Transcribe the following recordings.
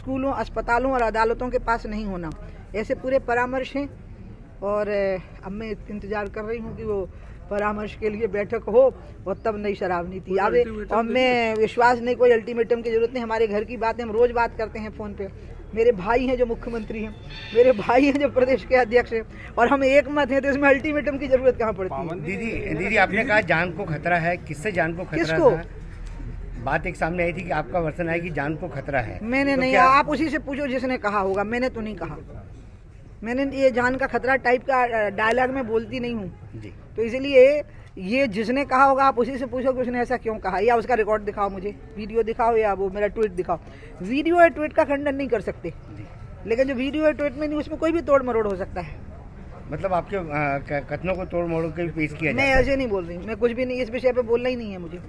स्कूलों, अस्पतालों और अदालतों के पास नहीं होना। ऐसे पूरे परामर्श हैं और अब मैं इंतजार कर रही हूँ कि वो परामर्श के लिए बैठक हो और तब नई शराब नीति आवे। और मैं विश्वास नहीं, कोई अल्टीमेटम की जरूरत नहीं। हमारे घर की बात है, हम रोज बात करते हैं फोन पे। मेरे भाई हैं जो मुख्यमंत्री हैं, मेरे भाई हैं जो प्रदेश के अध्यक्ष हैं, और हम एक मत हैं, तो इसमें अल्टीमेटम की जरूरत कहाँ पड़ती है? दीदी आपने कहा जान को खतरा है, किससे जान को खतरा किसको? था? बात एक सामने आई थी कि आपका वर्षन है कि जान को खतरा है। मैंने तो नहीं, आप उसी से पूछो जिसने कहा होगा, मैंने तो नहीं कहा। मैंने ये जान का खतरा टाइप का डायलॉग में बोलती नहीं हूँ जी। तो इसलिए ये जिसने कहा होगा आप उसी से पूछो कि उसने ऐसा क्यों कहा, या उसका रिकॉर्ड दिखाओ, मुझे वीडियो दिखाओ या वो मेरा ट्वीट दिखाओ। वीडियो या ट्वीट का खंडन नहीं कर सकते, लेकिन जो वीडियो या ट्वीट में नहीं, उसमें कोई भी तोड़ मरोड़ हो सकता है। मतलब आपके कथनों को तोड़ मोड़ के पेश किया मैं ऐसे नहीं बोल रही, मैं कुछ भी नहीं, इस विषय पे बोलना ही नहीं है मुझे।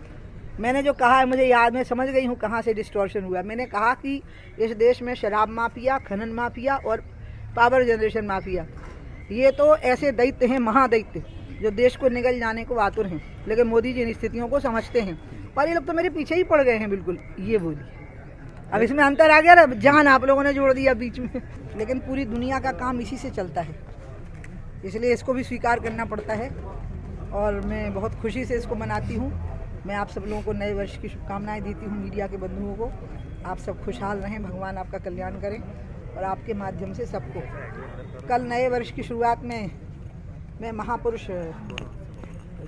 मैंने जो कहा है मुझे याद, मैं समझ गई हूँ कहाँ से डिस्टॉर्शन हुआ। मैंने कहा कि इस देश में शराब माफिया, खनन माफिया और पावर जनरेशन माफिया, ये तो ऐसे दैत्य हैं, महादैत्य, जो देश को निगल जाने को आतुर हैं, लेकिन मोदी जी इन स्थितियों को समझते हैं। और ये लोग तो मेरे पीछे ही पड़ गए हैं बिल्कुल। ये बोली, अब इसमें अंतर आ गया ना, जान आप लोगों ने जोड़ दिया बीच में। लेकिन पूरी दुनिया का काम इसी से चलता है, इसलिए इसको भी स्वीकार करना पड़ता है और मैं बहुत खुशी से इसको मनाती हूँ। मैं आप सब लोगों को नए वर्ष की शुभकामनाएं देती हूँ, मीडिया के बंधुओं को। आप सब खुशहाल रहें, भगवान आपका कल्याण करें और आपके माध्यम से सबको। कल नए वर्ष की शुरुआत में मैं महापुरुष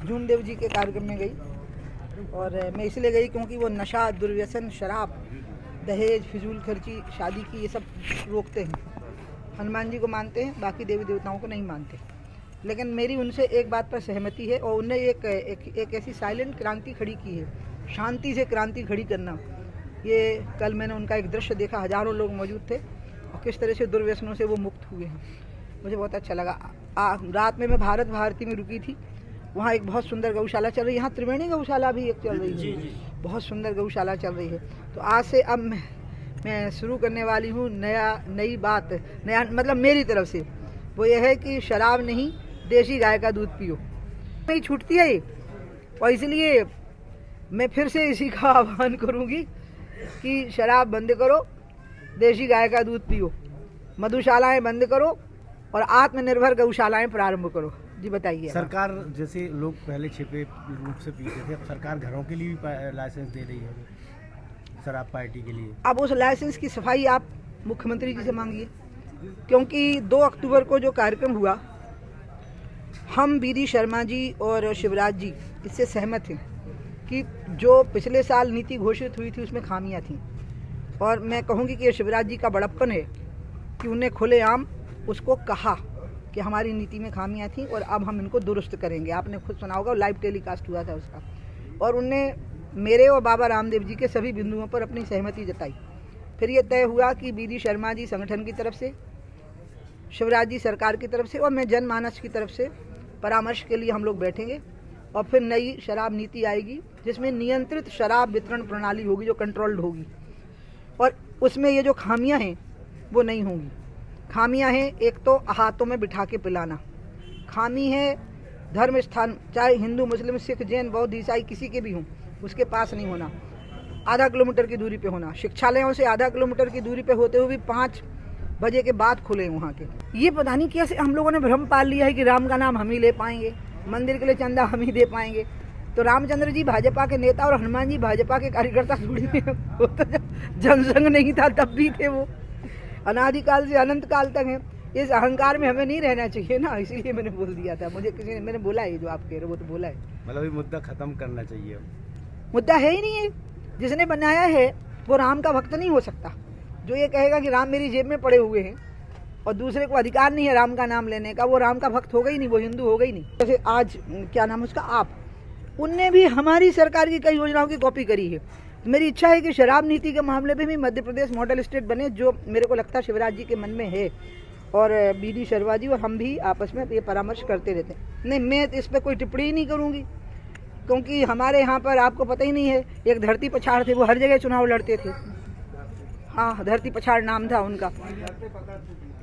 जूनदेव जी के कार्यक्रम में गई, और मैं इसलिए गई क्योंकि वो नशा, दुर्व्यसन, शराब, दहेज, फिजूल खर्ची, शादी की, ये सब रोकते हैं। हनुमान जी को मानते हैं, बाकी देवी देवताओं को नहीं मानते। लेकिन मेरी उनसे एक बात पर सहमति है, और उनने एक ऐसी साइलेंट क्रांति खड़ी की है, शांति से क्रांति खड़ी करना। ये कल मैंने उनका एक दृश्य देखा, हजारों लोग मौजूद थे और किस तरह से दुर्व्यसनों से वो मुक्त हुए हैं, मुझे बहुत अच्छा लगा। रात में मैं भारत भारती में रुकी थी, वहाँ एक बहुत सुंदर गौशाला चल रही है। यहाँ त्रिवेणी गौशाला भी एक चल रही है, बहुत सुंदर गौशाला चल रही है। तो आज से अब मैं शुरू करने वाली हूँ नई बात, नया मतलब मेरी तरफ से, वो ये है कि शराब नहीं, देसी गाय का दूध पियो। नहीं छूटती है ये, और इसलिए मैं फिर से इसी का आह्वान करूँगी कि शराब बंद करो, देसी गाय का दूध पियो, मधुशालाएं बंद करो और आत्मनिर्भर गौशालाएं प्रारंभ करो। जी बताइए। सरकार, जैसे लोग पहले छिपे रूप से पीते थे, अब सरकार घरों के लिए भी लाइसेंस दे रही है शराब पार्टी के लिए। अब उस लाइसेंस की सफाई आप मुख्यमंत्री जी से मांगिए, क्योंकि 2 अक्टूबर को जो कार्यक्रम हुआ, हम बीडी शर्मा जी और शिवराज जी इससे सहमत हैं कि जो पिछले साल नीति घोषित हुई थी उसमें खामियां थीं, और मैं कहूँगी कि ये शिवराज जी का बड़प्पन है कि उन्हें खुलेआम उसको कहा कि हमारी नीति में खामियां थी और अब हम इनको दुरुस्त करेंगे। आपने खुद सुना होगा, लाइव टेलीकास्ट हुआ था उसका, और उनने मेरे और बाबा रामदेव जी के सभी बिंदुओं पर अपनी सहमति जताई। फिर ये तय हुआ कि बीडी शर्मा जी संगठन की तरफ से, शिवराज जी सरकार की तरफ से और मैं जनमानस की तरफ से परामर्श के लिए हम लोग बैठेंगे, और फिर नई शराब नीति आएगी जिसमें नियंत्रित शराब वितरण प्रणाली होगी, जो कंट्रोल्ड होगी, और उसमें ये जो खामियां हैं वो नहीं होंगी। खामियां हैं, एक तो हाथों में बिठा के पिलाना, खामी है धर्म स्थान, चाहे हिंदू, मुस्लिम, सिख, जैन, बौद्ध, ईसाई किसी के भी हों, उसके पास नहीं होना, आधा किलोमीटर की दूरी पे होना। शिक्षालयों से आधा किलोमीटर की दूरी पे होते हुए भी 5 बजे के बाद खुले वहाँ के। ये पता नहीं कैसे हम लोगों ने भ्रम पाल लिया है कि राम का नाम हम ही ले पाएंगे, मंदिर के लिए चंदा हम ही दे पाएंगे। तो रामचंद्र जी भाजपा के नेता और हनुमान जी भाजपा के कार्यकर्ता थोड़ी हैं, वो तो जब जनसंघ नहीं था तब भी थे, वो अनादिकाल से अनंत काल तक हैं। इस अहंकार में हमें नहीं रहना चाहिए ना, इसीलिए मैंने बोल दिया था। मुझे किसी ने, मैंने बोला है जो आप कह रहे हो वो तो बोला है। मतलब ये मुद्दा खत्म करना चाहिए। मुद्दा है ही नहीं है, जिसने बनाया है वो राम का भक्त नहीं हो सकता। जो ये कहेगा कि राम मेरी जेब में पड़े हुए हैं और दूसरे को अधिकार नहीं है राम का नाम लेने का, वो राम का भक्त होगा ही नहीं, वो हिंदू होगा ही नहीं। जैसे आज क्या नाम है उसका, आप, उनने भी हमारी सरकार की कई योजनाओं की कॉपी करी है। मेरी इच्छा है कि शराब नीति के मामले में भी मध्य प्रदेश मॉडल स्टेट बने, जो मेरे को लगता है शिवराज जी के मन में है, और बीडी शर्मा जी और हम भी आपस में ये परामर्श करते रहते हैं। नहीं, मैं इस पर कोई टिप्पणी ही नहीं करूँगी, क्योंकि हमारे यहाँ पर आपको पता ही नहीं है, एक धरती पछाड़ थे, वो हर जगह चुनाव लड़ते थे। हाँ, धरती पछाड़ नाम था उनका।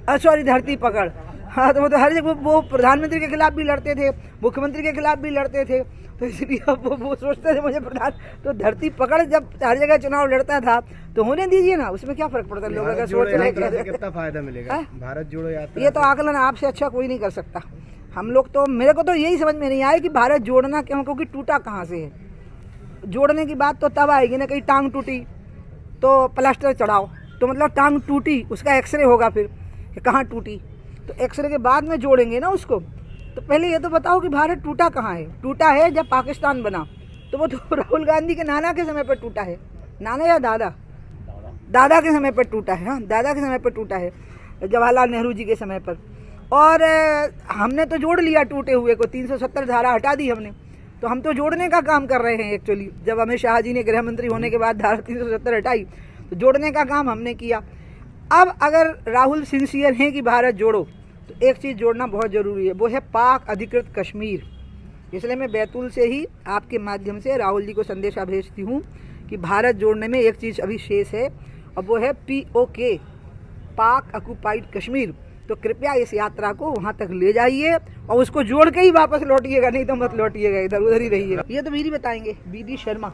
सॉरी धरती पकड़। हाँ तो वो तो हर जगह वो प्रधानमंत्री के खिलाफ भी लड़ते थे, मुख्यमंत्री के खिलाफ भी लड़ते थे, तो इसलिए अब वो सोचते थे मुझे प्रधान, तो धरती पकड़ जब हर जगह चुनाव लड़ता था तो होने दीजिए ना, उसमें क्या फर्क पड़ता है। लोग अगर सोच रहे हैं कितना फायदा मिलेगा भारत जोड़ो यात्रा, ये तो आकलन आपसे अच्छा कोई नहीं कर सकता। हम लोग तो, मेरे को तो यही समझ में नहीं आया कि भारत जोड़ना क्यों, क्योंकि टूटा कहाँ से है। जोड़ने की बात तो तब आएगी ना, कहीं टांग टूटी तो प्लास्टर चढ़ाओ, तो मतलब टांग टूटी उसका एक्सरे होगा फिर कि कहाँ टूटी, तो एक्सरे के बाद में जोड़ेंगे ना उसको। तो पहले ये तो बताओ कि भारत टूटा कहाँ है। टूटा है जब पाकिस्तान बना, तो वो तो राहुल गांधी के नाना के समय पर टूटा है, नाना या दादा, दादा के समय पर टूटा है। हाँ, दादा के समय पर टूटा है, जवाहरलाल नेहरू जी के समय पर। और हमने तो जोड़ लिया टूटे हुए को, 370 धारा हटा दी हमने, तो हम तो जोड़ने का काम कर रहे हैं एक्चुअली। जब अमित शाह जी ने गृह मंत्री होने के बाद धारा 370 हटाई, तो जोड़ने का काम हमने किया। अब अगर राहुल सिंसियर हैं कि भारत जोड़ो, तो एक चीज़ जोड़ना बहुत ज़रूरी है, वो है पाक अधिकृत कश्मीर। इसलिए मैं बैतूल से ही आपके माध्यम से राहुल जी को संदेशा भेजती हूँ कि भारत जोड़ने में एक चीज़ अभी शेष है, और वो है POK, पाक ऑक्युपाइड कश्मीर। तो कृपया इस यात्रा को वहाँ तक ले जाइए और उसको जोड़ के ही वापस लौटिएगा, नहीं तो मत लौटिएगा, इधर उधर ही रहिएगा। ये तो बीडी बताएंगे, BD शर्मा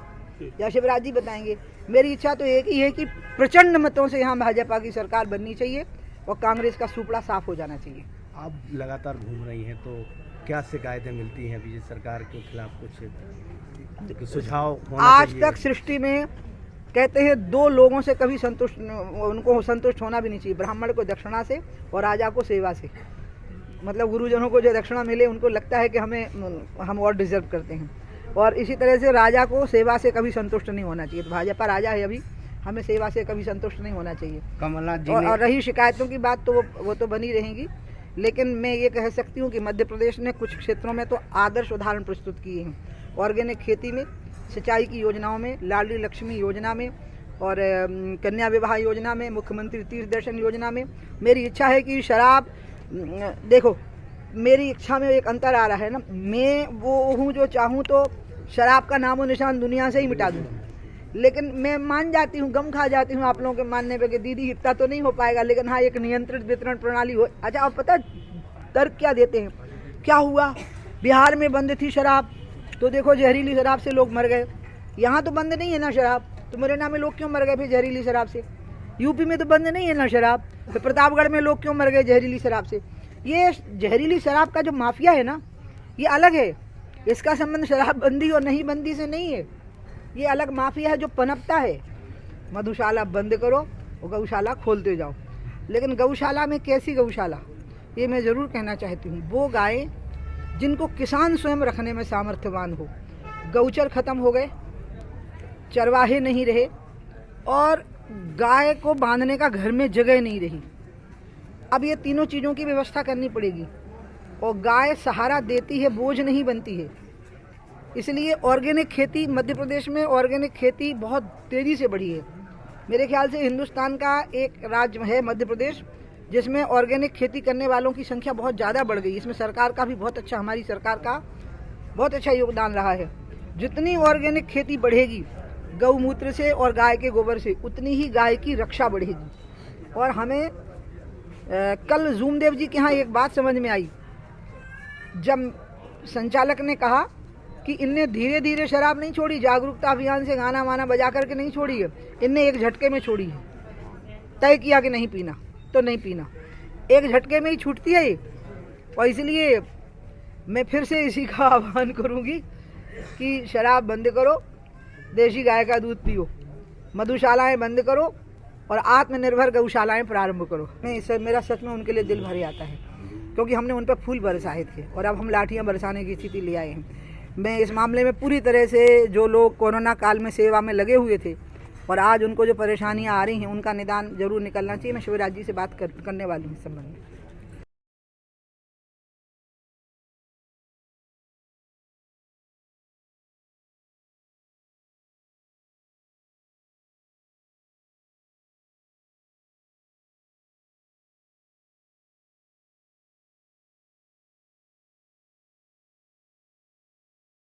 या शिवराज जी बताएंगे। मेरी इच्छा तो एक ही है कि प्रचंड मतों से यहाँ भाजपा की सरकार बननी चाहिए और कांग्रेस का सुपड़ा साफ हो जाना चाहिए। आप लगातार घूम रही हैं, तो क्या शिकायतें मिलती हैं बीजेपी सरकार के खिलाफ, कुछ सुझाव होना आज चाहिए? तक सृष्टि में कहते हैं 2 लोगों से कभी संतुष्ट, उनको संतुष्ट होना भी नहीं चाहिए, ब्राह्मण को दक्षिणा से और राजा को सेवा से। मतलब गुरुजनों को जो दक्षिणा मिले उनको लगता है कि हम और डिजर्व करते हैं, और इसी तरह से राजा को सेवा से कभी संतुष्ट नहीं होना चाहिए। तो भाजपा राजा है अभी, हमें सेवा से कभी संतुष्ट नहीं होना चाहिए। कमलनाथ जी और रही शिकायतों की बात, तो वो तो बनी रहेंगी, लेकिन मैं ये कह सकती हूँ कि मध्य प्रदेश ने कुछ क्षेत्रों में तो आदर्श उदाहरण प्रस्तुत किए हैं। ऑर्गेनिक खेती में, सिंचाई की योजनाओं में, लाडली लक्ष्मी योजना में, और कन्या विवाह योजना में, मुख्यमंत्री तीर्थ दर्शन योजना में। मेरी इच्छा है कि शराब, देखो मेरी इच्छा में एक अंतर आ रहा है ना, मैं वो हूँ जो चाहूँ तो शराब का नामो निशान दुनिया से ही मिटा दूँ, लेकिन मैं मान जाती हूँ, गम खा जाती हूँ आप लोगों के मानने पे कि दीदी इतना तो नहीं हो पाएगा, लेकिन हाँ एक नियंत्रित वितरण प्रणाली हो। अच्छा, आप पता तर्क क्या देते हैं, क्या हुआ बिहार में बंद थी शराब, तो देखो जहरीली शराब से लोग मर गए। यहाँ तो बंद नहीं है ना शराब, तो मुरैना में लोग क्यों मर गए फिर जहरीली शराब से? यूपी में तो बंद नहीं है ना शराब, तो प्रतापगढ़ में लोग क्यों मर गए जहरीली शराब से? ये जहरीली शराब का जो माफिया है ना, ये अलग है, इसका संबंध शराबबंदी और नहीं बंदी से नहीं है। ये अलग माफिया है जो पनपता है। मधुशाला बंद करो और गौशाला खोलते जाओ, लेकिन गौशाला में कैसी गौशाला, ये मैं ज़रूर कहना चाहती हूँ, वो गायें जिनको किसान स्वयं रखने में सामर्थ्यवान हो। गौचर खत्म हो गए, चरवाहे नहीं रहे, और गाय को बांधने का घर में जगह नहीं रही। अब ये तीनों चीज़ों की व्यवस्था करनी पड़ेगी, और गाय सहारा देती है, बोझ नहीं बनती है। इसलिए ऑर्गेनिक खेती, मध्य प्रदेश में ऑर्गेनिक खेती बहुत तेज़ी से बढ़ी है। मेरे ख्याल से हिंदुस्तान का एक राज्य है मध्य प्रदेश, जिसमें ऑर्गेनिक खेती करने वालों की संख्या बहुत ज़्यादा बढ़ गई। इसमें सरकार का भी बहुत अच्छा, हमारी सरकार का बहुत अच्छा योगदान रहा है। जितनी ऑर्गेनिक खेती बढ़ेगी गौमूत्र से और गाय के गोबर से, उतनी ही गाय की रक्षा बढ़ेगी। और हमें कल जूमदेव जी के यहाँ एक बात समझ में आई, जब संचालक ने कहा कि इनने धीरे धीरे शराब नहीं छोड़ी, जागरूकता अभियान से गाना वाना बजा करके नहीं छोड़ी है, इनने एक झटके में छोड़ी है। तय किया कि नहीं पीना तो नहीं पीना, एक झटके में ही छूटती है ये। और इसलिए मैं फिर से इसी का आह्वान करूंगी कि शराब बंद करो, देशी गाय का दूध पियो, मधुशालाएं बंद करो और आत्मनिर्भर गौशालाएं प्रारंभ करो। मैं इस मेरा सच में उनके लिए दिल भर आता है, क्योंकि हमने उन पर फूल बरसाए थे और अब हम लाठियां बरसाने की स्थिति ले आए हैं। मैं इस मामले में पूरी तरह से, जो लोग कोरोना काल में सेवा में लगे हुए थे और आज उनको जो परेशानियां आ रही हैं, उनका निदान जरूर निकलना चाहिए। मैं शिवराज जी से बात करने वाली हूँ इस संबंध में।